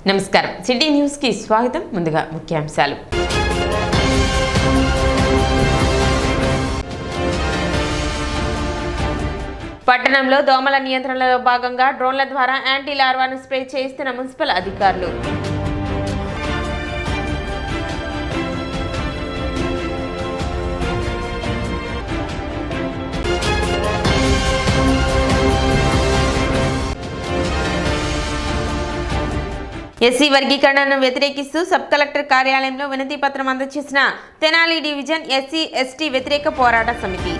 నమస్కారం city news కి స్వాగతం ముందుగా ముఖ్యాంశాలు పట్టణంలో దోమల నియంత్రణలో భాగంగా డ్రోన్ల ద్వారా యాంటీ లార్వాను స్ప్రే చేస్తున్న మున్సిపల్ అధికారులు ఎస్సీ వర్గీకరణను వ్యతిరేకిస్తూ సబ్ కలెక్టర్ కార్యాలయంలో వినతి పత్రం అందజేసిన తెనాలి డివిజన్ ఎస్సీ ఎస్టీ వ్యతిరేక పోరాట సమితి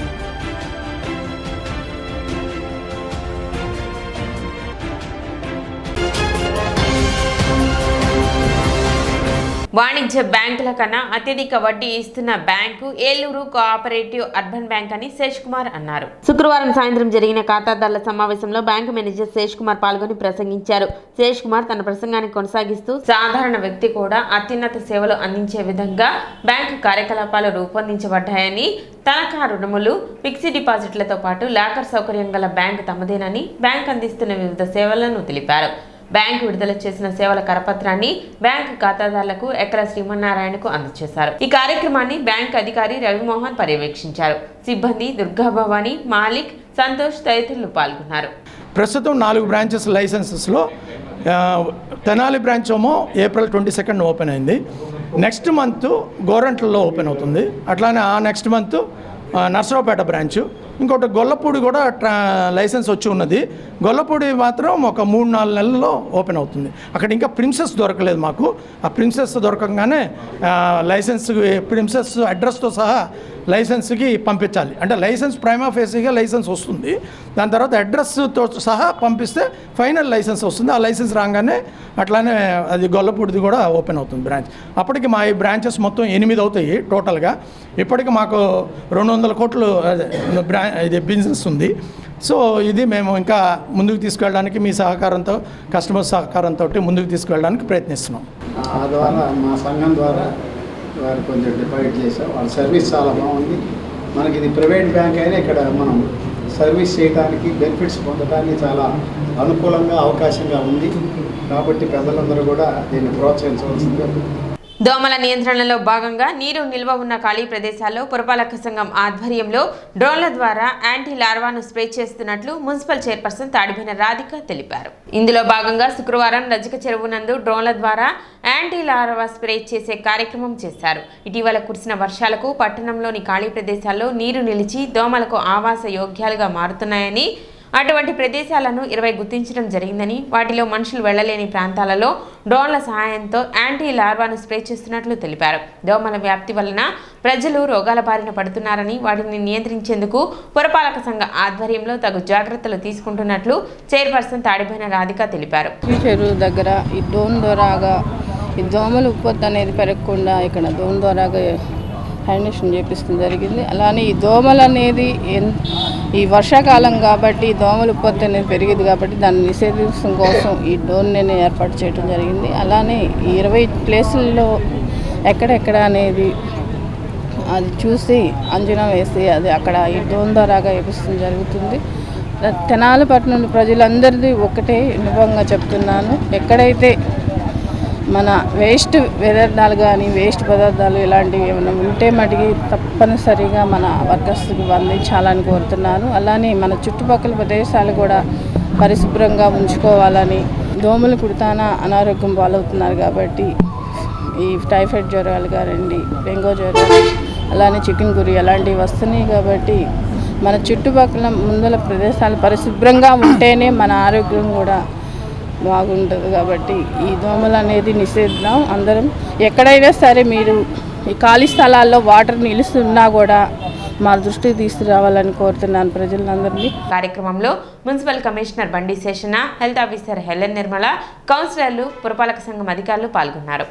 వాణిజ్య బ్యాంకుల కన్నా అత్యధిక వడ్డీ ఇస్తున్న bank Eluru cooperative urban bank అని శేష్ కుమార్ అన్నారు. శుక్రవారం సాయంత్రం జరిగిన ఖాతాదారుల సమావేశంలో బ్యాంకు మేనేజర్ శేష్ కుమార్ పాల్గొని ప్రసంగించారు. శేష్ కుమార్ తన ప్రసంగాన్ని కొనసాగిస్తూ సాధారణ వ్యక్తి కూడా అత్యున్నత సేవలు అందించే విధంగా బ్యాంకు కార్యకలాపాలు రూపొందించబడ్డాయని, తనఖా రుణములు, ఫిక్స్డ్ డిపాజిట్లతో పాటు లాకర్ సౌకర్యం గల బ్యాంకు తమదేనని బ్యాంక్ అందిస్తున్న వివిధ సేవలను తెలిపారు. బ్యాంకు విడుదల చేసిన సేవల కరపత్రాన్ని బ్యాంకు ఖాతాదారులకు ఎకర శ్రీమన్నారాయణకు అందజేశారు. ఈ కార్యక్రమాన్ని బ్యాంకు అధికారి రవిమోహన్ పర్యవేక్షించారు. సిబ్బంది దుర్గాభవాని, మాలిక్, సంతోష్ తదితరులు పాల్గొన్నారు. ప్రస్తుతం 4 బ్రాంచెస్ లైసెన్సెస్లో తెనాలి బ్రాంచ్ ఏమో ఏప్రిల్ 22 ఓపెన్ అయింది. నెక్స్ట్ మంత్ గోరంట్లలో ఓపెన్ అవుతుంది. అట్లానే ఆ నెక్స్ట్ మంత్ నర్సరావుపేట బ్రాంచ్, ఇంకోటి గొల్లపూడి కూడా లైసెన్స్ వచ్చి ఉన్నది. గొల్లపూడి మాత్రం ఒక 3-4 నెలల్లో ఓపెన్ అవుతుంది. అక్కడ ఇంకా ప్రిన్సెస్ దొరకలేదు మాకు. ఆ ప్రిన్సెస్ దొరకగానే లైసెన్స్ ప్రిన్సెస్ అడ్రస్తో సహా లైసెన్స్కి పంపించాలి. అంటే లైసెన్స్ ప్రైమా ఫేసీగా లైసెన్స్ వస్తుంది. దాని తర్వాత అడ్రస్తో సహా పంపిస్తే ఫైనల్ లైసెన్స్ వస్తుంది. ఆ లైసెన్స్ రాగానే అట్లానే అది గొల్లపూడిది కూడా ఓపెన్ అవుతుంది బ్రాంచ్. అప్పటికి మా ఈ బ్రాంచెస్ మొత్తం 8 అవుతాయి టోటల్గా. ఇప్పటికి మాకు 200 కోట్లు ఇది బిజినెస్ ఉంది. సో ఇది మేము ఇంకా ముందుకు తీసుకెళ్ళడానికి మీ సహకారంతో, కస్టమర్ సహకారంతో ముందుకు తీసుకెళ్ళడానికి ప్రయత్నిస్తున్నాం. ఆ ద్వారా మా సంఘం ద్వారా వారు కొంచెం డిపాజిట్ చేసాం. వాళ్ళ సర్వీస్ చాలా బాగుంది. మనకి ఇది ప్రైవేట్ బ్యాంక్ అయినా ఇక్కడ మనం సర్వీస్ చేయడానికి, బెనిఫిట్స్ పొందడానికి చాలా అనుకూలంగా అవకాశంగా ఉంది. కాబట్టి ప్రజలందరూ కూడా దీన్ని ప్రోత్సహించవలసిందిగా. దోమల నియంత్రణలో భాగంగా నీరు నిల్వ ఉన్న ఖాళీ ప్రదేశాల్లో పురపాలక సంఘం ఆధ్వర్యంలో డ్రోన్ల ద్వారా యాంటీ లార్వాను స్ప్రే చేస్తున్నట్లు మున్సిపల్ చైర్పర్సన్ తాడిబోయిన రాధిక తెలిపారు. ఇందులో భాగంగా శుక్రవారం రజక చెరువు నందు డ్రోన్ల ద్వారా యాంటీ లార్వా స్ప్రే చేసే కార్యక్రమం చేశారు. ఇటీవల కురిసిన వర్షాలకు పట్టణంలోని ఖాళీ ప్రదేశాల్లో నీరు నిలిచి దోమలకు ఆవాస యోగ్యాలుగా మారుతున్నాయని, అటువంటి ప్రదేశాలను 20 గుర్తించడం జరిగిందని, వాటిలో మనుషులు వెళ్లలేని ప్రాంతాలలో డ్రోన్ల సహాయంతో యాంటీ లార్వాను స్ప్రే చేస్తున్నట్లు తెలిపారు. దోమల వ్యాప్తి వలన ప్రజలు రోగాల బారిన పడుతున్నారని, వాటిని నియంత్రించేందుకు పురపాలక సంఘ ఆధ్వర్యంలో తగు జాగ్రత్తలు తీసుకుంటున్నట్లు చైర్పర్సన్ తాడిబోయిన రాధిక తెలిపారు. చెరువు దగ్గర ఈ డ్రోన్ ద్వారాగా ఈ దోమల ఉత్పత్తి అనేది పెరగకుండా ఇక్కడ డ్రోన్ ద్వారాగా హ్యాండేషన్ చేపిస్తుంది జరిగింది. అలానే ఈ దోమలు అనేది ఈ వర్షాకాలం కాబట్టి దోమల ఉత్పత్తి అనేది పెరిగింది కాబట్టి దాన్ని నిషేధించడం కోసం ఈ డ్రోన్ నేను ఏర్పాటు చేయడం జరిగింది. అలానే ఈ 20 ప్లేసుల్లో ఎక్కడెక్కడ అనేది అది చూసి అంచనా వేసి అది అక్కడ ఈ డ్రోన్ ద్వారాగా వేపిస్తుంది జరుగుతుంది. తెనాలి పట్టణం ప్రజలందరిది ఒకటే విన్నపంగా చెప్తున్నాను, ఎక్కడైతే మన వేస్ట్ వ్యర్థాలు కానీ వేస్ట్ పదార్థాలు ఇలాంటివి ఏమైనా ఉంటే మటుకి తప్పనిసరిగా మన వర్కర్స్కి అందించాలని కోరుతున్నాను. అలానే మన చుట్టుపక్కల ప్రదేశాలు కూడా పరిశుభ్రంగా ఉంచుకోవాలని, దోమలు కుడతాన అనారోగ్యం పాలవుతున్నారు కాబట్టి ఈ టైఫాయిడ్ జ్వరాలు కానివ్వండి, డెంగూ జ్వరాలు, అలానే చికెన్ గురి అలాంటివి వస్తున్నాయి కాబట్టి మన చుట్టుపక్కల ముందల ప్రదేశాలు పరిశుభ్రంగా ఉంటేనే మన ఆరోగ్యం కూడా బాగుంటుంది. కాబట్టి ఈ దోమలు అనేది నిషేధిద్దాం అందరం. ఎక్కడైనా సరే మీరు ఈ ఖాళీ స్థలాల్లో వాటర్ నిలుస్తున్నా కూడా మా దృష్టికి తీసుకురావాలని కోరుతున్నాను ప్రజలందరినీ. కార్యక్రమంలో మున్సిపల్ కమిషనర్ బండి శేషన, హెల్త్ ఆఫీసర్ హెలెన్ నిర్మల, కౌన్సిలర్లు, పురపాలక సంఘం అధికారులు పాల్గొన్నారు.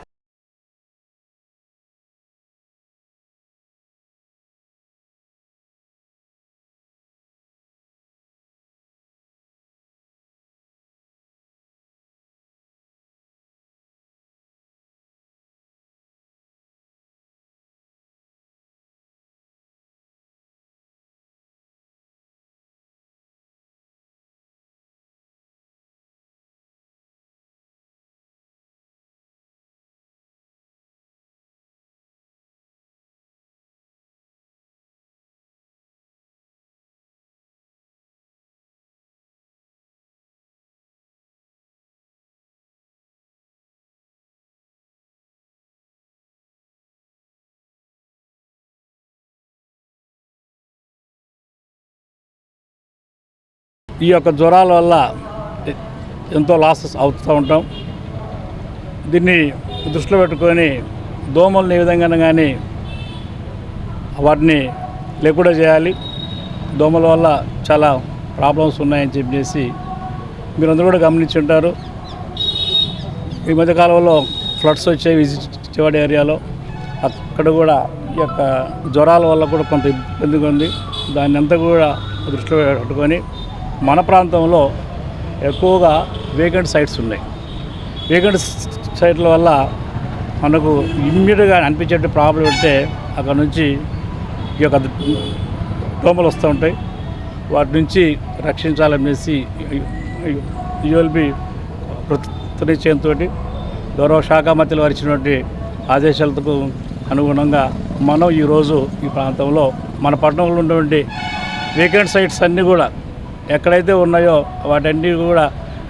ఈ యొక్క జ్వరాల వల్ల ఎంతో లాసెస్ అవుతూ ఉంటాం. దీన్ని దృష్టిలో పెట్టుకొని దోమలను ఏ విధంగా కానీ వాటిని లేకుండా చేయాలి. దోమల వల్ల చాలా ప్రాబ్లమ్స్ ఉన్నాయని చెప్పేసి మీరందరూ కూడా గమనించి ఉంటారు. ఈ మధ్యకాలంలో ఫ్లడ్స్ వచ్చాయి విజయవాడ ఏరియాలో. అక్కడ కూడా ఈ యొక్క జ్వరాల వల్ల కూడా కొంత ఇబ్బందిగా ఉంది. దాన్ని అంతా కూడా దృష్టిలో పెట్టుకొని మన ప్రాంతంలో ఎక్కువగా వేకెంట్ సైట్స్ ఉన్నాయి. వేకెంట్ సైట్ల వల్ల మనకు ఇమ్మీడియట్గా అనిపించే ప్రాబ్లం అంటే అక్కడ నుంచి ఈ యొక్క దోమలు వస్తూ ఉంటాయి. వాటి నుంచి రక్షించాలనేసి యుఎల్బి నిశ్చయంతో గౌరవ శాఖ మంత్రులు వారు ఇచ్చినటువంటి ఆదేశాలకు అనుగుణంగా మనం ఈరోజు ఈ ప్రాంతంలో మన పట్టణంలో ఉన్నటువంటి వేకెంట్ సైట్స్ అన్నీ కూడా ఎక్కడైతే ఉన్నాయో వాటన్నీ కూడా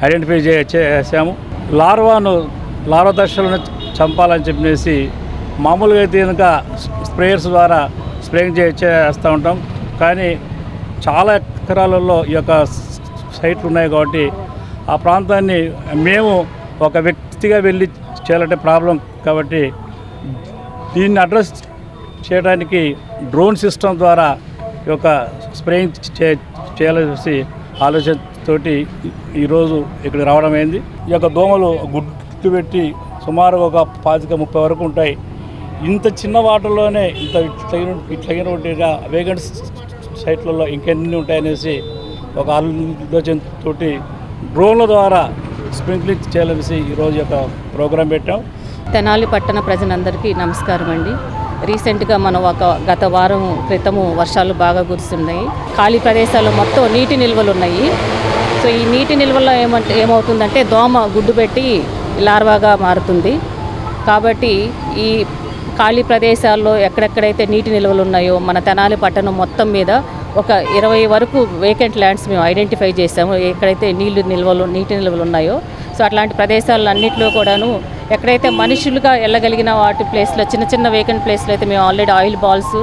ఐడెంటిఫై చేసాము. లార్వా దశలను చంపాలని చెప్పేసి మామూలుగా అయితే కనుక స్ప్రేయర్స్ ద్వారా స్ప్రేయింగ్ చేస్తూ ఉంటాం. కానీ చాలా ఎకరాలలో ఈ యొక్క సైట్లు ఉన్నాయి కాబట్టి ఆ ప్రాంతాన్ని మేము ఒక వ్యక్తిగా వెళ్ళి చేయాలంటే ప్రాబ్లం కాబట్టి దీన్ని అడ్రస్ చేయడానికి డ్రోన్ సిస్టమ్ ద్వారా ఈ యొక్క స్ప్రేయింగ్ చేయాల్సి ఆలోచనతోటి ఈరోజు ఇక్కడికి రావడం అయింది. ఈ యొక్క దోమలు గుడ్డు పెట్టి సుమారు ఒక 25-30 వరకు ఉంటాయి. ఇంత చిన్న వాటర్లోనే ఇట్లగినట్టుగా వేగెంట్ సైట్లలో ఇంకెన్ని ఉంటాయనేసి ఒక ఆలోచనతో డ్రోన్ల ద్వారా స్ప్రింక్లింగ్ చేయాలనేసి ఈరోజు యొక్క ప్రోగ్రాం పెట్టాం. తెనాలి పట్టణ ప్రజలందరికీ నమస్కారం అండి. రీసెంట్గా మనం గత వారం క్రితము వర్షాలు బాగా కురుస్తున్నాయి. ఖాళీ ప్రదేశాల్లో మొత్తం నీటి నిల్వలు ఉన్నాయి. సో ఈ నీటి నిల్వల్లో ఏమవుతుందంటే దోమ గుడ్డు పెట్టి లార్వాగా మారుతుంది. కాబట్టి ఈ ఖాళీ ప్రదేశాల్లో ఎక్కడెక్కడైతే నీటి నిల్వలు ఉన్నాయో మన తెనాలి పట్టణం మొత్తం మీద ఒక 20 వరకు వేకెంట్ ల్యాండ్స్ మేము ఐడెంటిఫై చేసాము. ఎక్కడైతే నీటి నిల్వలు ఉన్నాయో సో అట్లాంటి ప్రదేశాలన్నింటిలో కూడాను ఎక్కడైతే మనుషులుగా వెళ్ళగలిగిన వాటి ప్లేస్లో చిన్న వేకెంట్ ప్లేస్లో అయితే మేము already oil balls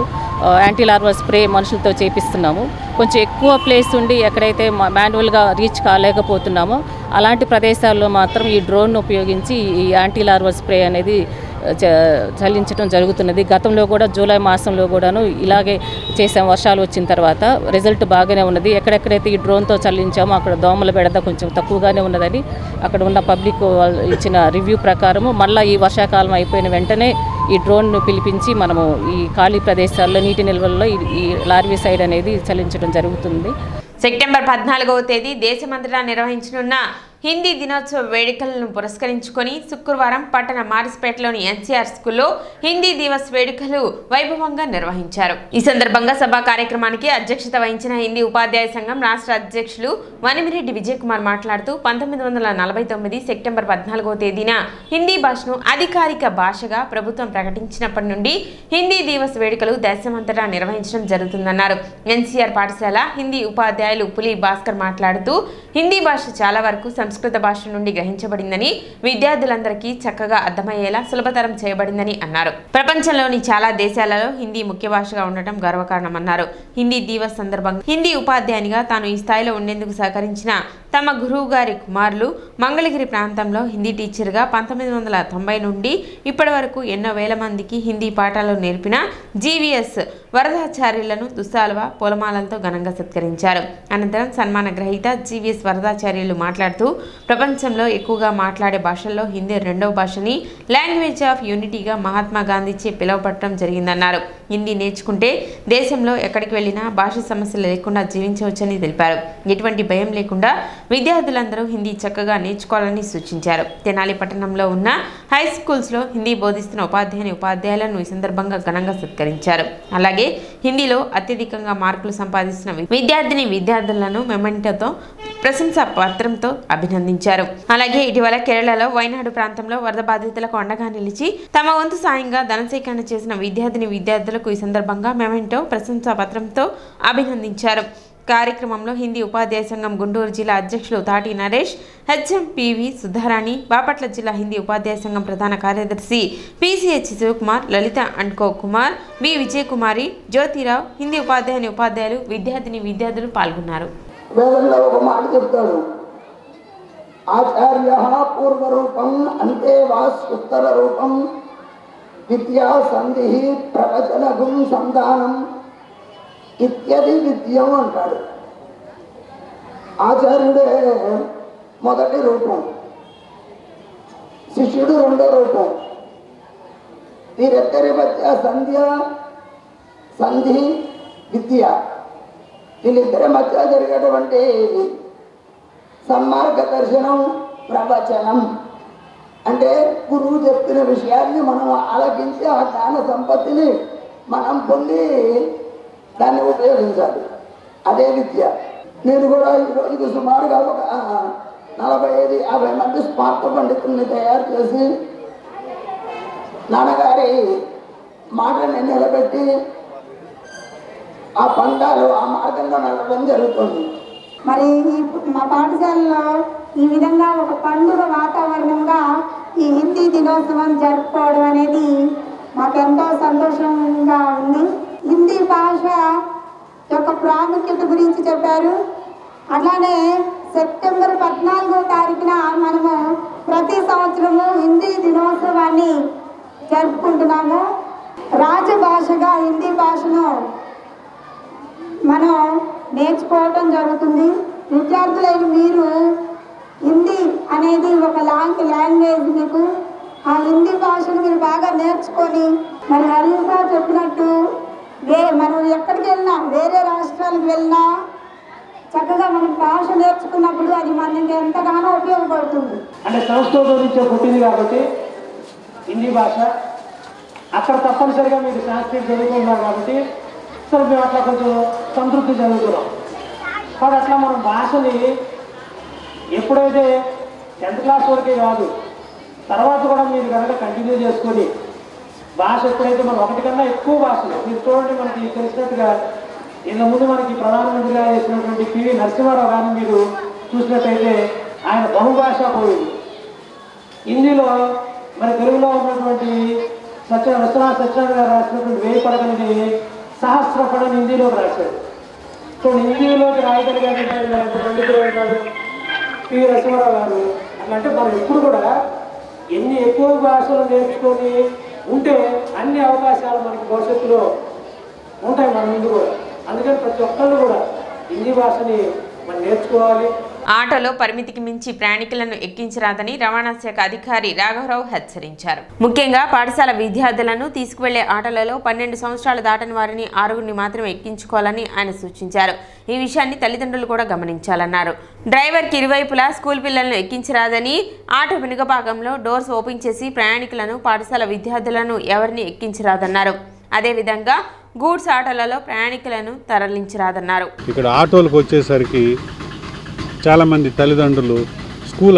anti larva spray మనుషులతో చేపిస్తున్నాము. కొంచెం ఎక్కువ ప్లేస్ ఉండి ఎక్కడైతే మాన్యువల్గా రీచ్ కాలేకపోతున్నామో అలాంటి ప్రదేశాల్లో మాత్రం ఈ డ్రోన్ ఉపయోగించి ఈ యాంటీ లార్వా స్ప్రే అనేది చల్లించడం జరుగుతున్నది. గతంలో కూడా జూలై మాసంలో కూడాను ఇలాగే చేసాం. వర్షాలు వచ్చిన తర్వాత రిజల్ట్ బాగానే ఉన్నది. ఎక్కడెక్కడైతే ఈ డ్రోన్తో చల్లించామో అక్కడ దోమల బెడద కొంచెం తక్కువగానే ఉన్నదని అక్కడ ఉన్న పబ్లిక్ ఇచ్చిన రివ్యూ ప్రకారము మళ్ళీ ఈ వర్షాకాలం అయిపోయిన వెంటనే ఈ డ్రోన్ను పిలిపించి మనము ఈ ఖాళీ ప్రదేశాల్లో నీటి నిల్వల్లో ఈ లార్విసైడ్ అనేది చల్లించడం జరుగుతుంది. సెప్టెంబర్ 14వ తేదీ దేశమంతటా నిర్వహించనున్న హిందీ దినోత్సవ వేడుకలను పురస్కరించుకొని శుక్రవారం పట్టణ మారిస్పేటలోని ఎన్సీఆర్ స్కూల్లో హిందీ దివస్ వేడుకలు వైభవంగా నిర్వహించారు. ఈ సందర్భంగా సభా కార్యక్రమానికి అధ్యక్షత వహించిన హిందీ ఉపాధ్యాయ సంఘం రాష్ట్ర అధ్యక్షులు వనిమిరెడ్డి విజయ్ కుమార్ మాట్లాడుతూ 1949 సెప్టెంబర్ 14వ తేదీన హిందీ భాషను అధికారిక భాషగా ప్రభుత్వం ప్రకటించినప్పటి నుండి హిందీ దివస్ వేడుకలు దేశమంతటా నిర్వహించడం జరుగుతుందన్నారు. ఎన్సీఆర్ పాఠశాల హిందీ ఉపాధ్యాయులు పులి భాస్కర్ మాట్లాడుతూ హిందీ భాష చాలా వరకు సంస్కృత భాష నుండి గ్రహించబడిందని, విద్యార్థులందరికీ చక్కగా అర్థమయ్యేలా సులభతరం చేయబడిందని అన్నారు. ప్రపంచంలోని చాలా దేశాలలో హిందీ ముఖ్య భాషగా ఉండటం గర్వకారణమన్నారు. హిందీ దివస్ సందర్భంగా హిందీ ఉపాధ్యాయునిగా తాను ఈ స్థాయిలో ఉండేందుకు సహకరించిన తమ గురువు గారి కుమారులు మంగళగిరి ప్రాంతంలో హిందీ టీచర్గా 1990 నుండి ఇప్పటి వరకు ఎన్నో వేల మందికి హిందీ పాఠాలు నేర్పిన జీవీఎస్ వరదాచార్యులను దుస్సాలువ పూలమాలలతో ఘనంగా సత్కరించారు. అనంతరం సన్మాన గ్రహీత జీవీఎస్ వరదాచార్యులు మాట్లాడుతూ ప్రపంచంలో ఎక్కువగా మాట్లాడే భాషల్లో హిందీ రెండవ భాషని లాంగ్వేజ్ ఆఫ్ యూనిటీగా మహాత్మా గాంధీచే పిలువపడటం జరిగిందన్నారు. హిందీ నేర్చుకుంటే దేశంలో ఎక్కడికి వెళ్ళినా భాష సమస్యలు లేకుండా జీవించవచ్చని తెలిపారు. ఎటువంటి భయం లేకుండా విద్యార్థులందరూ హిందీ చక్కగా నేర్చుకోవాలని సూచించారు. తెనాలి పట్టణంలో ఉన్న హై స్కూల్స్లో హిందీ బోధిస్తున్న ఉపాధ్యాయులను ఈ సందర్భంగా ఘనంగా సత్కరించారు. అలాగే హిందీలో అత్యధికంగా మార్కులు సంపాదిస్తున్న విద్యార్థులను మెమెంటోతో ప్రశంసా పత్రంతో అభినందించారు. అలాగే ఇటీవల కేరళలో వైనాడు ప్రాంతంలో వరద బాధితులకు అండగా నిలిచి తమ వంతు సాయంగా ధనసేకరణ చేసిన విద్యార్థులకు ఈ సందర్భంగా మెమెంటో ప్రశంసా పత్రంతో అభినందించారు. కార్యక్రమంలో హిందీ ఉపాధ్యాయ సంఘం గుంటూరు జిల్లా అధ్యక్షులు తాటి నరేష్, హెచ్ఎంపివి సుధారాణి, బాపట్ల జిల్లా హిందీ ఉపాధ్యాయ సంఘం ప్రధాన కార్యదర్శి పిసిహెచ్ శివకుమార్, లలిత అండ్కో కుమార్, బి విజయకుమారి, జ్యోతిరావు, హిందీ ఉపాధ్యాయులు, విద్యార్థులు పాల్గొన్నారు. వేదంలో ఒక మాట చెప్తాడు, ఆచార్య పూర్వరూపం అంతే వాస్తుత్తర రూపం విద్యా సంధి ప్రవచనగుం సంధానం ఇత్యది విద్యం అంటాడు. ఆచార్యుడే మొదటి రూపం, శిష్యుడు రెండో రూపం. వీరిద్దరి మధ్య సంధి విద్య, వీళ్ళిద్దరి మధ్య జరిగేటువంటి సన్మార్గ దర్శనం ప్రవచనం. అంటే గురువు చెప్పిన విషయాన్ని మనం ఆలకించి ఆ జ్ఞాన సంపత్తిని మనం పొంది దాన్ని ఉపయోగించాలి. అదే విద్య. నేను కూడా ఈరోజుకి సుమారుగా ఒక 45-50 మంది స్మార్త పండితుల్ని తయారు చేసి నాన్నగారి మాటని నిలబెట్టి ఆ పండాలు ఆ మార్గంలో నడవడం జరుగుతుంది. మరి మా పాఠశాలలో ఈ విధంగా ఒక పండుగ వాతావరణంగా ఈ హిందీ దినోత్సవం జరుపుకోవడం అనేది మాకెంతో సంతోషంగా ఉంది. హిందీ భాష యొక్క ప్రాముఖ్యత గురించి చెప్పారు. అట్లానే సెప్టెంబర్ 14వ తారీఖున మనము ప్రతి సంవత్సరము హిందీ దినోత్సవాన్ని జరుపుకుంటున్నాము. రాజభాషగా హిందీ భాషను మనం నేర్చుకోవటం జరుగుతుంది. విద్యార్థులైన మీరు హిందీ అనేది ఒక లాంగ్వేజ్, మీకు ఆ హిందీ భాషను మీరు బాగా నేర్చుకొని మరి హరిగా చెప్పినట్టు మనం ఎక్కడికి వెళ్ళినా, వేరే రాష్ట్రాలకు వెళ్ళినా చక్కగా మనం భాష నేర్చుకున్నప్పుడు అది మనకి ఎంతగానో ఉపయోగపడుతుంది. అంటే సంస్కృతం నుంచే పుట్టింది కాబట్టి హిందీ భాష అక్కడ తప్పనిసరిగా మీరు సంస్కృతి చదువుకుంటున్నారు కాబట్టి సరే మేము అట్లా కొంచెం సంతృప్తి చదువుతున్నాం. కాబట్టి అట్లా మనం భాషని ఎప్పుడైతే 10th క్లాస్ వరకే కాదు, తర్వాత కూడా మీరు కనుక కంటిన్యూ చేసుకొని భాష ఎప్పుడైతే మనం ఒకటి కన్నా ఎక్కువ భాషలు మీరు చూడండి, మనకి తెలిసినట్టుగా ఇంత ముందు మనకి ప్రధానమంత్రిగా చేసినటువంటి పివి నరసింహారావు గారిని మీరు చూసినట్టయితే ఆయన బహుభాషా కోవిడు. హిందీలో మరి తెలుగులో ఉన్నటువంటి విశ్వనాథ సత్యనారాయణ గారు రాసినటువంటి 1000 పడగలని సహస్రపడని హిందీలోకి రాశాడు. సో హిందీలోకి రాయగలిగారు పండితులు ఉన్నాడు పివి నరసింహారావు గారు. అట్లా అంటే మనం ఇప్పుడు కూడా ఎన్ని ఎక్కువ భాషలు నేర్చుకొని ఉంటే అన్ని అవకాశాలు మనకి భవిష్యత్తులో ఉంటాయి మన ముందు కూడా. అందుకని ప్రతి ఒక్కళ్ళు కూడా హిందీ భాషని మనం నేర్చుకోవాలి. ఆటోలో పరిమితికి మించి ప్రయాణికులను ఎక్కించరాదని రవాణా శాఖ అధికారి రాఘవరావు హెచ్చరించారు. ముఖ్యంగా పాఠశాల విద్యార్థులను తీసుకువెళ్లే ఆటోలలో 12 సంవత్సరాలు దాటని వారిని 6గురిని మాత్రమే ఎక్కించుకోవాలని ఆయన సూచించారు. ఈ విషయాన్ని తల్లిదండ్రులు కూడా గమనించాలన్నారు. డ్రైవర్కి ఇరువైపులా స్కూల్ పిల్లలను ఎక్కించరాదని, ఆటో వెనుక భాగంలో డోర్స్ ఓపెన్ చేసి ప్రయాణికులను, పాఠశాల విద్యార్థులను ఎవరిని ఎక్కించరాదన్నారు. అదేవిధంగా గూడ్స్ ఆటోలలో ప్రయాణికులను తరలించరాదన్నారు. ఇక్కడ ఆటోలకు వచ్చేసరికి చాలామంది తల్లిదండ్రులు స్కూల్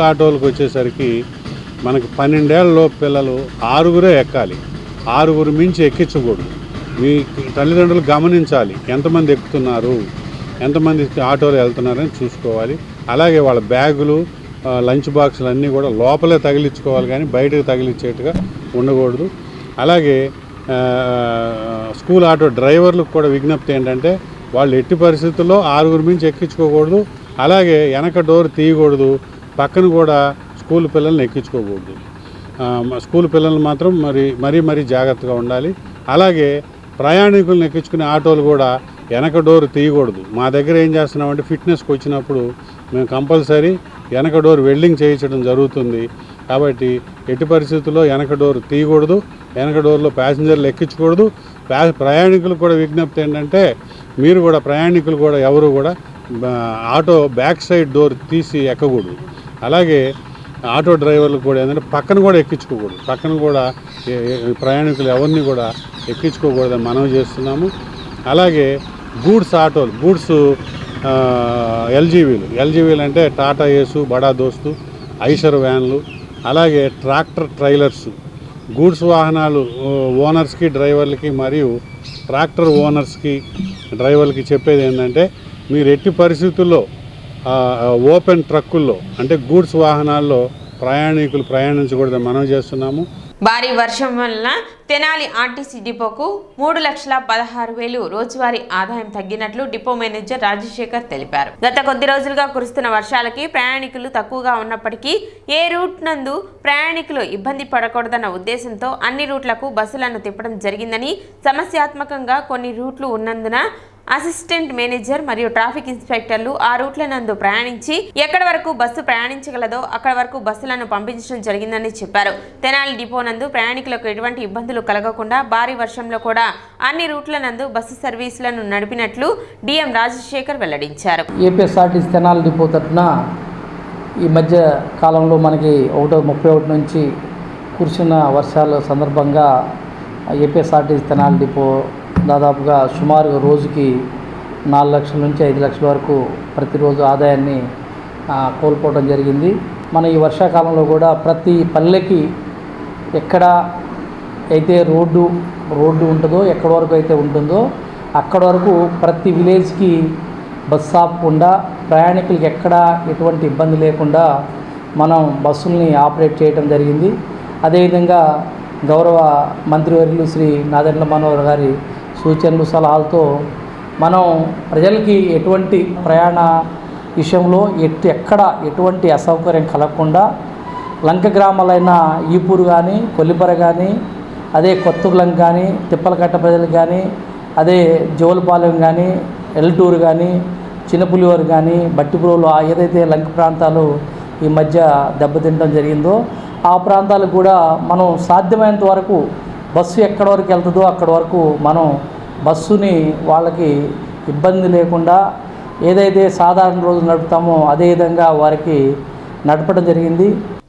ఆటోలకు వచ్చేసరికి మనకి 12 ఏళ్ళలో పిల్లలు 6గురే ఎక్కాలి, 6గురు మించి ఎక్కించకూడదు. మీ తల్లిదండ్రులు గమనించాలి ఎంతమంది ఎక్కుతున్నారు, ఎంతమంది ఆటోలో వెళ్తున్నారని చూసుకోవాలి. అలాగే వాళ్ళ బ్యాగులు, లంచ్ బాక్సులు అన్నీ కూడా లోపలే తగిలించుకోవాలి, కానీ బయటకు తగిలించేట్టుగా ఉండకూడదు. అలాగే స్కూల్ ఆటో డ్రైవర్లకు కూడా విజ్ఞప్తి ఏంటంటే వాళ్ళు ఎట్టి పరిస్థితుల్లో 6గురు మించి ఎక్కించుకోకూడదు. అలాగే వెనక డోర్ తీయకూడదు, పక్కన కూడా స్కూల్ పిల్లల్ని ఎక్కించుకోకూడదు. స్కూల్ పిల్లలు మాత్రం మరీ జాగ్రత్తగా ఉండాలి. అలాగే ప్రయాణికులను ఎక్కించుకునే ఆటోలు కూడా వెనక డోర్ తీయకూడదు. మా దగ్గర ఏం చేస్తున్నామంటే ఫిట్నెస్కి వచ్చినప్పుడు మేము కంపల్సరీ వెనక డోర్ వెల్డింగ్ చేయించడం జరుగుతుంది. కాబట్టి ఎట్టి పరిస్థితుల్లో వెనక డోర్ తీయకూడదు, వెనక డోర్లో ప్యాసింజర్లు ఎక్కించకూడదు. ప్రయాణికులకు కూడా విజ్ఞప్తి ఏంటంటే మీరు కూడా ప్రయాణికులు కూడా ఎవరు కూడా ఆటో బ్యాక్ సైడ్ డోర్ తీసి ఎక్కకూడదు. అలాగే ఆటో డ్రైవర్లు కూడా ఏంటంటే పక్కన కూడా ఎక్కించుకోకూడదు, పక్కన కూడా ప్రయాణికులు ఎవరిని కూడా ఎక్కించుకోకూడదని మనవి చేస్తున్నాము. అలాగే గూడ్స్ ఎల్జీవీలు అంటే టాటా ఏసు, బడా దోస్తు, ఐషర్ వ్యాన్లు, అలాగే ట్రాక్టర్ ట్రైలర్స్, గూడ్స్ వాహనాలు ఓనర్స్కి, డ్రైవర్లకి మరియు ట్రాక్టర్ ఓనర్స్కి, డ్రైవర్లకి చెప్పేది ఏంటంటే మీరు ఎట్టి పరిస్థితుల్లో ఓపెన్ ట్రక్కుల్లో అంటే గూడ్స్ వాహనాల్లో ప్రయాణికులు ప్రయాణించకూడదని మనం చేస్తున్నాము. భారీ వర్షం వలన తెనాలి ఆర్టీసీ డిపోకు 3,16,000 రోజువారీ ఆదాయం తగ్గినట్లు డిపో మేనేజర్ రాజశేఖర్ తెలిపారు. గత కొద్ది రోజులుగా కురుస్తున్న వర్షాలకి ప్రయాణికులు తక్కువగా ఉన్నప్పటికీ ఏ రూట్ నందు ప్రయాణికులు ఇబ్బంది పడకూడదన్న ఉద్దేశంతో అన్ని రూట్లకు బస్సులను తిప్పడం జరిగిందని, సమస్యాత్మకంగా కొన్ని రూట్లు ఉన్నందున అసిస్టెంట్ మేనేజర్ మరియు ట్రాఫిక్ ఇన్స్పెక్టర్లు ఆ రూట్ల నందు ప్రయాణించి ఎక్కడి వరకు బస్సు ప్రయాణించగలదో అక్కడి వరకు బస్సులను పంపించడం జరిగిందని చెప్పారు. తెనాలి డిపో నందు ప్రయాణికులకు ఎటువంటి ఇబ్బందులు కలగకుండా భారీ వర్షంలో కూడా అన్ని రూట్ల నందు బస్సు సర్వీసులను నడిపినట్లు డిఎం రాజశేఖర్ వెల్లడించారు. ఏపీఎస్ఆర్టీసీ తెనాలి డిపో తరఫున ఈ మధ్య కాలంలో మనకి 31 నుంచి కురిసిన వర్షాల సందర్భంగా ఏపీఎస్ఆర్టీసీ తెనాలి డిపో దాదాపుగా సుమారు రోజుకి 4 లక్షల నుంచి 5 లక్షల వరకు ప్రతిరోజు ఆదాయాన్ని కోల్పోవడం జరిగింది. మన ఈ వర్షాకాలంలో కూడా ప్రతి పల్లెకి ఎక్కడ అయితే రోడ్డు ఉంటుందో, ఎక్కడి వరకు అయితే ఉంటుందో అక్కడి వరకు ప్రతి విలేజ్కి బస్సు ఆపకుండా ప్రయాణికులకి ఎక్కడ ఎటువంటి ఇబ్బంది లేకుండా మనం బస్సుల్ని ఆపరేట్ చేయడం జరిగింది. అదేవిధంగా గౌరవ మంత్రివర్యులు శ్రీ నాదెండ్ల మనోహర్ గారి సూచనలు సలహాలతో మనం ప్రజలకి ఎటువంటి ప్రయాణ విషయంలో ఎక్కడ ఎటువంటి అసౌకర్యం కలగకుండా లంక గ్రామాలైన ఈపూరు కానీ, కొల్లిపర కానీ, అదే కొత్తగులం కానీ, తిప్పలకట్ట ప్రజలకు కానీ, అదే జోలపాలెం కానీ, ఎల్టూరు కానీ, చిన్నపులివరు కానీ, బట్టిపురోలు ఏదైతే లంక ప్రాంతాలు ఈ మధ్య దెబ్బతింటం జరిగిందో ఆ ప్రాంతాలకు కూడా మనం సాధ్యమైనంత వరకు బస్సు ఎక్కడి వరకు వెళ్తుందో అక్కడి వరకు మనం బస్సుని వాళ్ళకి ఇబ్బంది లేకుండా ఏదైతే సాధారణ రోజు నడుపుతామో అదే విధంగా వారికి నడపడం జరిగింది.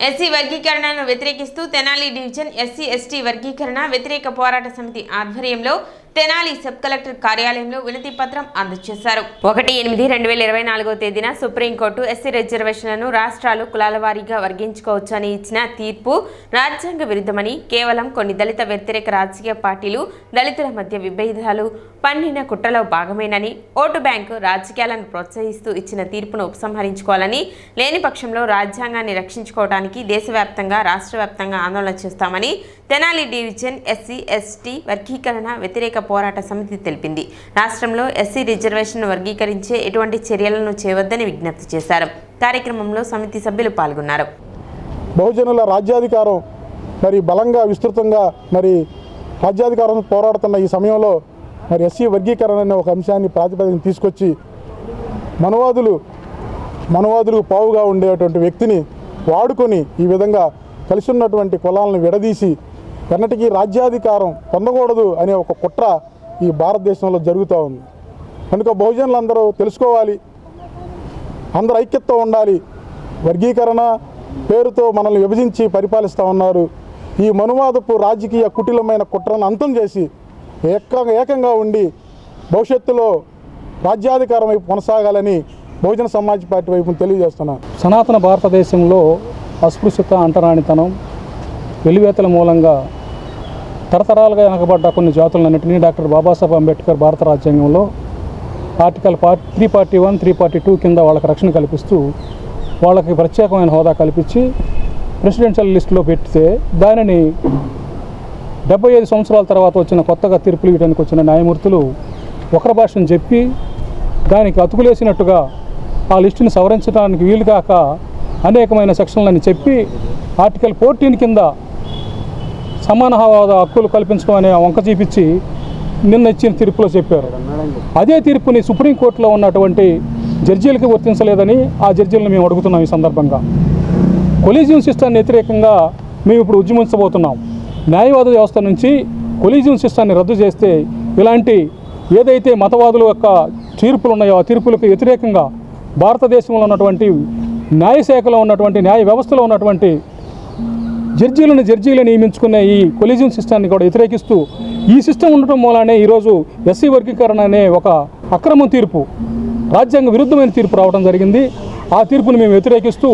ఎస్సీ వర్గీకరణను వ్యతిరేకిస్తూ తెనాలి డివిజన్ ఎస్సీ ఎస్టీ వర్గీకరణ వ్యతిరేక పోరాట సమితి ఆధ్వర్యంలో తెనాలి సబ్ కలెక్టర్ కార్యాలయంలో వినతి పత్రం అందజేశారు. 1/8/2024 తేదీన సుప్రీంకోర్టు ఎస్సీ రిజర్వేషన్లను రాష్ట్రాలు కులాల వారీగా వర్గీంచుకోవచ్చని ఇచ్చిన తీర్పు రాజ్యాంగ విరుద్ధమని, కేవలం కొన్ని దళిత వ్యతిరేక రాజకీయ పార్టీలు దళితుల మధ్య విభేదాలు పన్నిన కుట్రలో భాగమేనని, ఓటు బ్యాంకు రాజకీయాలను ప్రోత్సహిస్తూ ఇచ్చిన తీర్పును ఉపసంహరించుకోవాలని, లేని పక్షంలో రాజ్యాంగాన్ని రక్షించుకోవడానికి దేశవ్యాప్తంగా రాష్ట్ర వ్యాప్తంగా ఆందోళన చేస్తామని తెనాలి డివిజన్ ఎస్సీ ఎస్టీ వర్గీకరణ వ్యతిరేక పోరాట సమితి తెలిపింది. రాష్ట్రంలో ఎస్సీ రిజర్వేషన్ వర్గీకరించే ఎటువంటి చర్యలను చేయవద్దని విజ్ఞప్తి చేశారు. కార్యక్రమంలో సమితి సభ్యులు పాల్గొన్నారు. బహుజనుల రాజ్యాధికారం మరి బలంగా విస్తృతంగా మరి రాజ్యాధికారం పోరాడుతున్న ఈ సమయంలో మరి ఎస్సీ వర్గీకరణ అనే ఒక అంశాన్ని ప్రాతిపదికన తీసుకొచ్చి మనవాదులకు పావుగా ఉండేటువంటి వ్యక్తిని వాడుకొని ఈ విధంగా కలిసి ఉన్నటువంటి కులాలను విడదీసి ఎన్నటికీ రాజ్యాధికారం పొందకూడదు అనే ఒక కుట్ర ఈ భారతదేశంలో జరుగుతూ ఉంది. కనుక బహుజనులందరూ తెలుసుకోవాలి, అందరూ ఐక్యతతో ఉండాలి. వర్గీకరణ పేరుతో మనల్ని విభజించి పరిపాలిస్తూ ఉన్నారు. ఈ మనువాదపు రాజకీయ కుటిలమైన కుట్రను అంతం చేసి ఏకంగా ఉండి భవిష్యత్తులో రాజ్యాధికారం వైపు కొనసాగాలని బహుజన సమాజ్ పార్టీ వైపు తెలియజేస్తున్నాను. సనాతన భారతదేశంలో అస్పృశ్యత, అంటరానితనం, వెలివేతల మూలంగా తరతరాలుగా వెనకబడ్డ కొన్ని జాతులన్నింటినీ డాక్టర్ బాబాసాహెబ్ అంబేద్కర్ భారత రాజ్యాంగంలో ఆర్టికల్ 341, 342 కింద వాళ్ళకి రక్షణ కల్పిస్తూ వాళ్ళకి ప్రత్యేకమైన హోదా కల్పించి ప్రెసిడెన్షియల్ లిస్టులో పెడితే దానిని 75 సంవత్సరాల తర్వాత వచ్చిన కొత్తగా తీర్పులు ఇవ్వడానికి వచ్చిన న్యాయమూర్తులు ఒకరి భాషను చెప్పి దానికి అతుకులేసినట్టుగా ఆ లిస్టుని సవరించడానికి వీలు కాక అనేకమైన సెక్షన్లని చెప్పి ఆర్టికల్ 14 కింద సమాన హక్కులు కల్పించడం అనే వంక చూపించి నిన్న ఇచ్చిన తీర్పులో చెప్పారు. అదే తీర్పుని సుప్రీంకోర్టులో ఉన్నటువంటి జడ్జీలకి వర్తించలేదని ఆ జడ్జీలను మేము అడుగుతున్నాం. ఈ సందర్భంగా కొలీజియం సిస్టాన్ని వ్యతిరేకంగా మేము ఇప్పుడు ఉద్యమించబోతున్నాం. న్యాయవాద వ్యవస్థ నుంచి కొలీజియం సిస్టాన్ని రద్దు చేస్తే ఇలాంటి ఏదైతే మతవాదుల యొక్క తీర్పులు ఉన్నాయో ఆ తీర్పులకు వ్యతిరేకంగా భారతదేశంలో ఉన్నటువంటి న్యాయశాఖలో ఉన్నటువంటి న్యాయ వ్యవస్థలో ఉన్నటువంటి జడ్జీలను నియమించుకునే ఈ కొలీజియం సిస్టాన్ని కూడా వ్యతిరేకిస్తూ ఈ సిస్టమ్ ఉండటం మూలానే ఈరోజు ఎస్సీ వర్గీకరణ అనే ఒక అక్రమ తీర్పు, రాజ్యాంగ విరుద్ధమైన తీర్పు రావడం జరిగింది. ఆ తీర్పును మేము వ్యతిరేకిస్తూ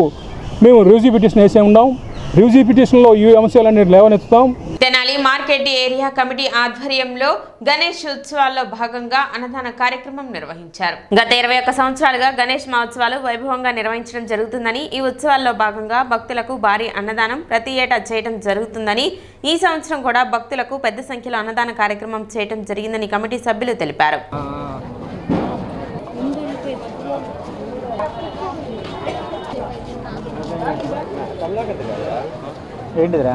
మేము రివ్యూ పిటిషన్ వేసే ఉన్నాం. రివ్యూ పిటిషన్లో ఈ అంశాలన్నీ లేవనెత్తుతాం. తెనాలి మార్కెట్ ఏరియా కమిటీ ఆధ్వర్యంలో గణేష్ ఉత్సవాల్లో భాగంగా అన్నదాన కార్యక్రమం నిర్వహించారు. గత 21 సంవత్సరాలుగా గణేష్ మహోత్సవాలు వైభవంగా నిర్వహించడం జరుగుతుందని, ఈ ఉత్సవాల్లో భాగంగా భక్తులకు భారీ అన్నదానం ప్రతి ఏటా చేయడం జరుగుతుందని, ఈ సంవత్సరం కూడా భక్తులకు పెద్ద సంఖ్యలో అన్నదాన కార్యక్రమం చేయడం జరిగిందని కమిటీ సభ్యులు తెలిపారు. ఏంటిదిరా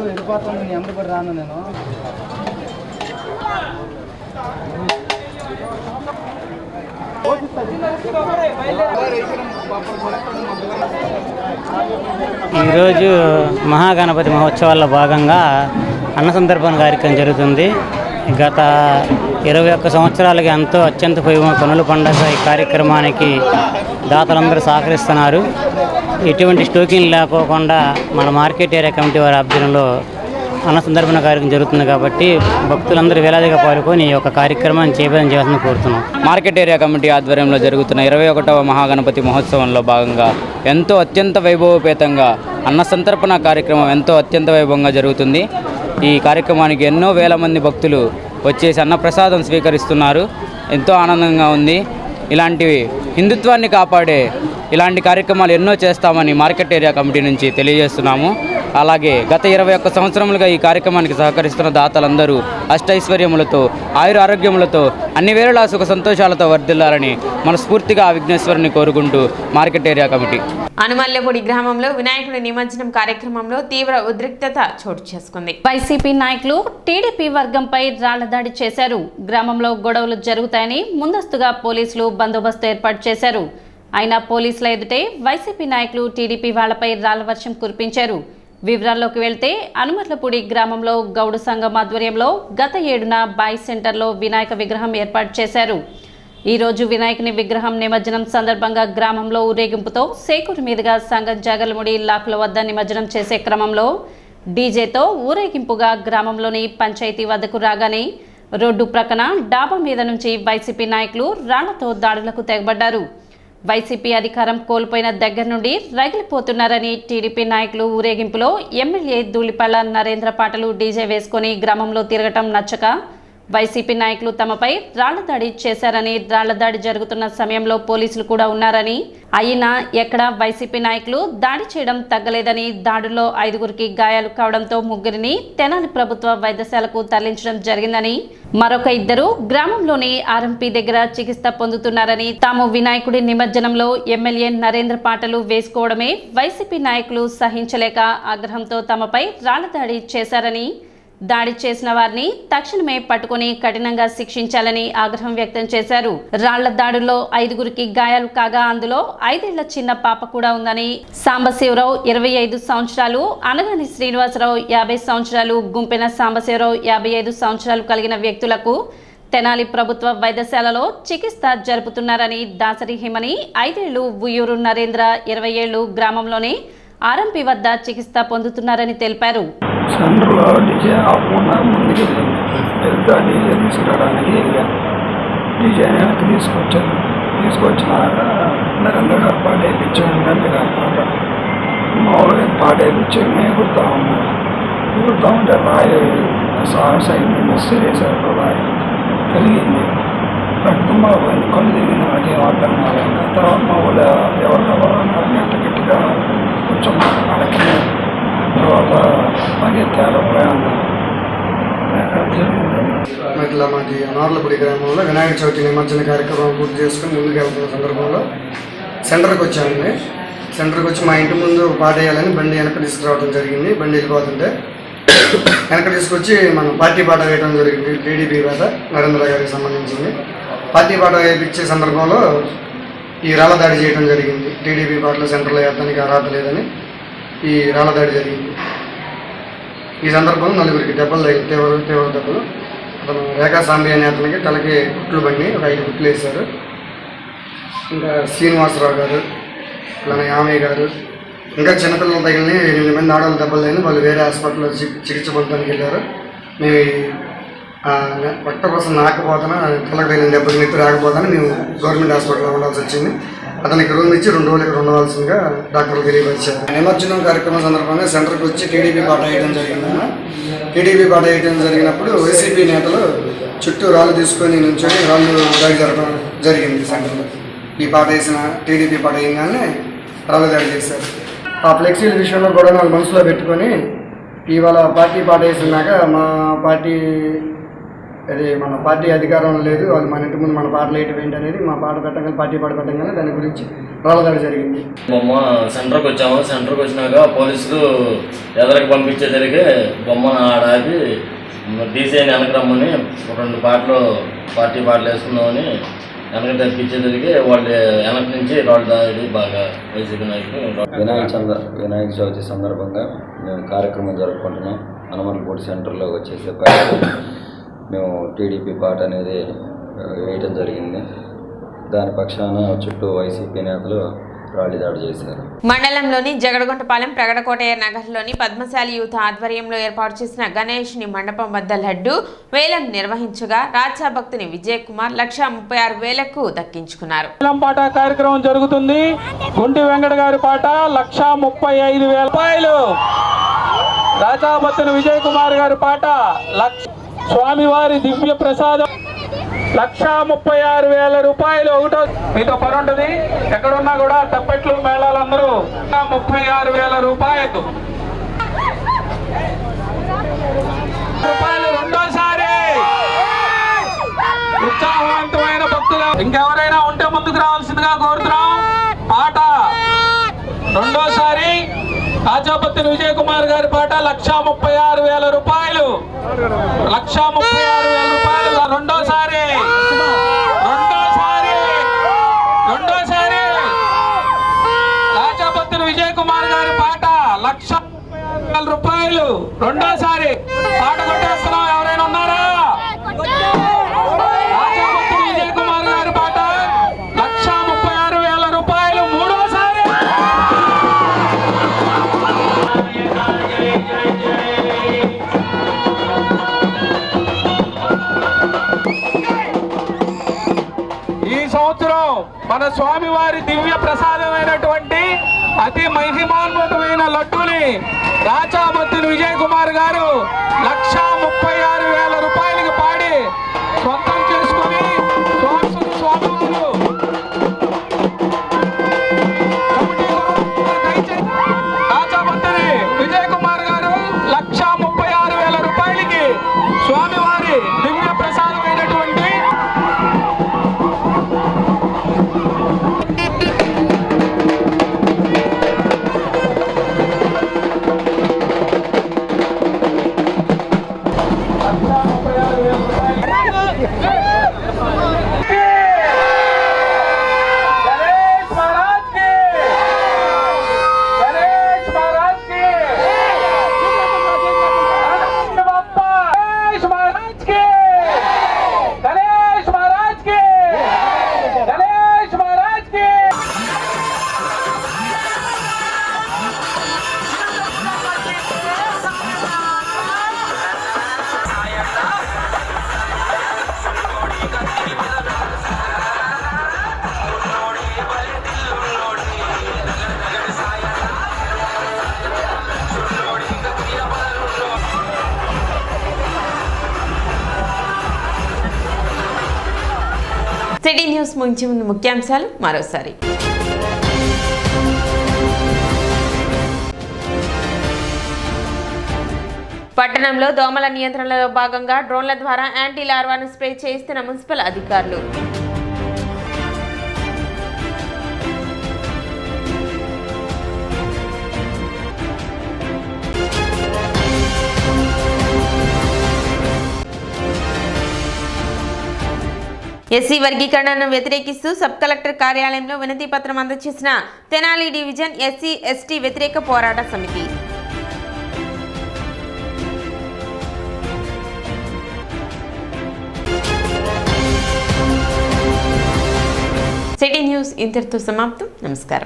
వెళ్ళిపోతాను నేను కూడా రాను నేను. ఈరోజు మహాగణపతి మహోత్సవాల్లో భాగంగా అన్న సందర్పణ కార్యక్రమం జరుగుతుంది. గత 21 సంవత్సరాలుగా ఎంతో అత్యంత కనుల పండుగ ఈ కార్యక్రమానికి దాతలందరూ సహకరిస్తున్నారు. ఎటువంటి స్టోకింగ్ లేకోకుండా మన మార్కెట్ ఏరియా కమిటీ వారి ఆధ్వర్యంలో అన్న సందర్పణ కార్యక్రమం జరుగుతుంది కాబట్టి భక్తులందరూ వేలాదిగా పాల్గొని ఈ యొక్క కార్యక్రమాన్ని చేయాలని కోరుతున్నాం. మార్కెట్ ఏరియా కమిటీ ఆధ్వర్యంలో జరుగుతున్న 21వ మహాగణపతి మహోత్సవంలో భాగంగా ఎంతో అత్యంత వైభవపేతంగా అన్న సంతర్పణ కార్యక్రమం ఎంతో అత్యంత వైభవంగా జరుగుతుంది. ఈ కార్యక్రమానికి ఎన్నో వేల మంది భక్తులు వచ్చేసి అన్నప్రసాదం స్వీకరిస్తున్నారు. ఎంతో ఆనందంగా ఉంది. ఇలాంటివి హిందుత్వాన్ని కాపాడే ఇలాంటి కార్యక్రమాలు ఎన్నో చేస్తామని మార్కెట్ ఏరియా కమిటీ నుంచి తెలియజేస్తున్నాము. అలాగే గత 21 సంవత్సరములుగా ఈ కార్యక్రమానికి సహకరిస్తున్న దాతలందరూ అష్టైశ్వర్యములతో ఆయుర ఆరోగ్యములతో అన్ని వేళలా సుఖ సంతోషాలతో వర్ధిల్లాలని మనస్ఫూర్తిగా విఘ్నేశ్వరుని కోరుకుంటూ మార్కెట్ ఏరియా కమిటీ. అనుమల్లపూడి గ్రామంలో వినాయకుడి నిమజ్జనం కార్యక్రమంలో తీవ్ర ఉద్రిక్తత చోటు చేసుకుంది. వైసీపీ నాయకులు టీడీపీ వర్గంపై రాళ్ల దాడి చేశారు. గ్రామంలో గొడవలు జరుగుతాయని ముందస్తుగా పోలీసులు బందోబస్తు ఏర్పాటు చేశారు. అయినా పోలీసుల ఎదుటే వైసీపీ నాయకులు టీడీపీ వాళ్లపై రాళ్ల వర్షం కురిపించారు. వివరాల్లోకి వెళ్తే అనుమర్లపూడి గ్రామంలో గౌడు సంఘం ఆధ్వర్యంలో గత 7న బాయ్ సెంటర్లో వినాయక విగ్రహం ఏర్పాటు చేశారు. ఈరోజు వినాయకుని విగ్రహం నిమజ్జనం సందర్భంగా గ్రామంలో ఊరేగింపుతో సేకూరు మీదుగా సంగం జాగర్లముడి లాకుల వద్ద నిమజ్జనం చేసే క్రమంలో డీజేతో ఊరేగింపుగా గ్రామంలోని పంచాయతీ వద్దకు రాగానే రోడ్డు ప్రక్కన డాబా మీద నుంచి వైసీపీ నాయకులు రాళ్లతో దాడులకు తెగబడ్డారు. వైసీపీ అధికారం కోల్పోయిన దగ్గర నుండి రగిలిపోతున్నారని టీడీపీ నాయకులు ఊరేగింపులో ఎమ్మెల్యే ధూళిపాళ్ల నరేంద్ర పాటలు డీజే వేసుకుని గ్రామంలో తిరగటం నచ్చక వైసీపీ నాయకులు తమపై రాళ్ల దాడి చేశారని, రాళ్ల దాడి జరుగుతున్న సమయంలో పోలీసులు కూడా ఉన్నారని, అయినా ఎక్కడా వైసీపీ నాయకులు దాడి చేయడం తగ్గలేదని, దాడుల్లో 5గురికి గాయాలు కావడంతో 3గురిని తెనాలి ప్రభుత్వ వైద్యశాలకు తరలించడం జరిగిందని, మరొక 2 గ్రామంలోని ఆర్ఎంపీ దగ్గర చికిత్స పొందుతున్నారని, తాము వినాయకుడి నిమజ్జనంలో ఎమ్మెల్యే నరేంద్ర పాటలు వేసుకోవడమే వైసీపీ నాయకులు సహించలేక ఆగ్రహంతో తమపై రాళ్ల దాడి చేశారని, దాడి చేసిన వారిని తక్షణమే పట్టుకుని కఠినంగా శిక్షించాలని ఆగ్రహం వ్యక్తం చేశారు. రాళ్ల దాడుల్లో 5గురికి గాయాలు కాగా అందులో 5 ఏళ్ల చిన్న పాప కూడా ఉందని, సాంబశివరావు 25 సంవత్సరాలు, అనగాని శ్రీనివాసరావు 50 సంవత్సరాలు, గుంపెన సాంబశివరావు 55 సంవత్సరాలు కలిగిన వ్యక్తులకు తెనాలి ప్రభుత్వ వైద్యశాలలో చికిత్స జరుపుతున్నారని, దాసరి హిమని 5 ఏళ్లు, ఉయ్యూరు నరేంద్ర 20 ఏళ్లు గ్రామంలోనే ఆర్ఎంపీ వద్ద చికిత్స పొందుతున్నారని తెలిపారు. సెంటర్లో డీజే ఆపకుండా ముందుకు పెద్ద డీజే తీసుకురావడానికి డీజేని తీసుకొచ్చినాక నరేంద్ర గారు పాట వేయించాను. నరేంద్ర గారు మామూలుగా పాట వేయించి ఎగురుతూ ఉన్నాను. ఎగురుతూ ఉంటే రాయి సైడ్ వేసారు. రాయి కలిగింది, రక్తం బాగుంది, కళ్ళు తిరిగింది. నాకేం అర్థం కాలేదు. తర్వాత మా ఊళ్ళో ఎవరు ఎంత గట్టిగా కొంచెం అడకి తర్వాత పరిగెత్తారు. ఇట్లా మాది అనార్లపూడి గ్రామంలో వినాయక చవితి నిమజ్జన కార్యక్రమం పూర్తి చేసుకుని ముందుకు వెళ్తున్న సందర్భంలో సెంటర్కి వచ్చామండి. సెంటర్కి వచ్చి మా ఇంటి ముందు పాట వేయాలని బండి వెనక తీసుకురావడం జరిగింది. బండి వెళ్ళిపోతుంటే వెనక తీసుకొచ్చి మనం పార్టీ పాట వేయడం జరిగింది. టీడీపీ పాట నరేంద్ర గారికి సంబంధించింది. పార్టీ పాట వేయించే సందర్భంలో ఈ రాళ్ళ దాడి చేయడం జరిగింది. టీడీపీ పాటలో సెంటర్లో వేయడానికి అర్హత లేదని ఈ రాళ్ళ దాడి జరిగింది. ఈ సందర్భంలో 4గురికి దెబ్బలు తగిలి తీవ్ర దెబ్బలు. అతను రేఖా సాంబి అనే అతనికి తలకి కుట్లు బండి ఒక 5 కుట్లు వేశారు. ఇంకా శ్రీనివాసరావు గారు, అలానే యామయ్య గారు, ఇంకా చిన్నపిల్లలు తగిలిని 8 మంది ఆడవాళ్ళు దెబ్బలు తగిలి వాళ్ళు వేరే హాస్పిటల్లో చికిత్స పొందడానికి వెళ్ళారు. మేము రక్త కోసం నాకపోతాను, తలకు తగిలిన దెబ్బకి నెత్తి రాకపోతాను మేము గవర్నమెంట్ హాస్పిటల్లో ఉండాల్సి వచ్చింది. అతనికి రూమ్ ఇచ్చి 2 రోజులు ఇక్కడ ఉండవలసిందిగా డాక్టర్లు తెలియపరిచారు. నిమజ్జనం కార్యక్రమం సందర్భంగా సెంటర్కి వచ్చి టీడీపీ పాట వేయడం జరిగిందన్న. టీడీపీ పాట వేయడం జరిగినప్పుడు వైసీపీ నేతలు చుట్టూ రాళ్ళు తీసుకొని నుంచొని రాళ్ళు దాడి జరగడం జరిగింది సెంటర్లో. ఈ పాట వేసిన టీడీపీ పాట వేయగానే రాళ్ళు దాడి చేశారు. ఆ ఫ్లెక్సీల విషయంలో కూడా నాకు మనసులో పెట్టుకొని ఇవాళ పార్టీ పాట వేసినాక మన పార్టీ అధికారం లేదు, వాళ్ళు మన ఇంటి ముందు మన పాటలు వేయటం ఏంటి అనేది మా పాట పెట్టగానే పార్టీ పాట పెట్టగానే దాని గురించి రాళ్ళదాడి జరిగింది. బొమ్మ సెంటర్కి వచ్చాము. సెంటర్కి వచ్చినాక పోలీసులు ఎదరికి పంపించే జరిగి బొమ్మను ఆడాపి డీజేని వెనక రమ్మని 2 పాటలు పార్టీ పాటలు వేసుకుందామని వెనక తెప్పించే జరిగి వాళ్ళు వెనక నుంచి రాళ్ళు దాడి బాగా వైసీపీ నాయకులు. వినాయక చవితి సందర్భంగా మేము కార్యక్రమం జరుపుకుంటున్నాం. హనుమన్పూడి సెంటర్లో వచ్చేసే మేము టీడీపీ పాట అనేది వేయటం జరిగింది. దాని పక్షాన చుట్టూ వైసీపీ నేతలు రాళ్ళు దాడి చేశారు. మండలంలోని జగడగుంటపాలెం ప్రగడకోటయ్య నగర్లోని పద్మశాలి యూత్ ఆధ్వర్యంలో ఏర్పాటు చేసిన గణేష్ని మండపం వద్ద లడ్డు వేలం నిర్వహించగా రాజా భక్తుని విజయ్ కుమార్ 136,000కు దక్కించుకున్నారు. వేలం పాట కార్యక్రమం జరుగుతుంది. గుంటి వెంకట గారి పాట 135,000 రూపాయలు. రాజా భక్తుని విజయ్ కుమార్ గారి పాట స్వామివారి దివ్య ప్రసాదం 136,000 రూపాయలు. ఒకటో మీతో పని ఉంటుంది, ఎక్కడున్నా కూడా తప్పెట్లు మేళాలందరూ 36,000 రూపాయలు. రెండోసారి ఉత్సాహవంతమైన భక్తులు ఇంకెవరైనా ఉంటే ముందుకు రావాల్సిందిగా కోరుతున్నాం. పాట రెండోసారి రాజాపత్తిని విజయ్ కుమార్ గారి పాట 136,000 రూపాయలు. 136,000 రూపాయలు. రెండోసారి రాజాపత్తిని విజయ్ కుమార్ గారి పాట 136,000 రూపాయలు. రెండోసారి పాట కొట్టేస్తున్నాం. ఎవరైనా ఉన్నారా? రాజాపత్తిని విజయ్ కుమార్ గారి పాట 136,000 రూపాయలు. మూడోసారి ఈ సంవత్సరం మన స్వామివారి దివ్య ప్రసాదమైనటువంటి అతి మహిమాన్వితమైన లడ్డూని రాజాభక్తుని విజయ్ కుమార్ గారు 136,000 రూపాయలకి పాడి సొంతం చేసుకుని స్వామివారు రాజాభక్తుని విజయ్ కుమార్ గారు 136,000 రూపాయలకి స్వామివారి దివ్య ప్రసాదమైనటువంటి సిటీ న్యూస్ ముంచే ముందు ముఖ్యాంశాలు మరోసారి. పట్టణంలో దోమల నియంత్రణలో భాగంగా డ్రోన్ల ద్వారా యాంటీ లార్వాను స్ప్రే చేస్తున్న మున్సిపల్ అధికారులు. ఎస్సీ వర్గీకరణను వ్యతిరేకిస్తూ సబ్ కలెక్టర్ కార్యాలయంలో వినతి పత్రం అందజేసిన తెనాలి డివిజన్ ఎస్సీ ఎస్టీ వ్యతిరేక పోరాట సమితి. సిటీ న్యూస్ ఇంతటితో సమాప్తం. నమస్కారం.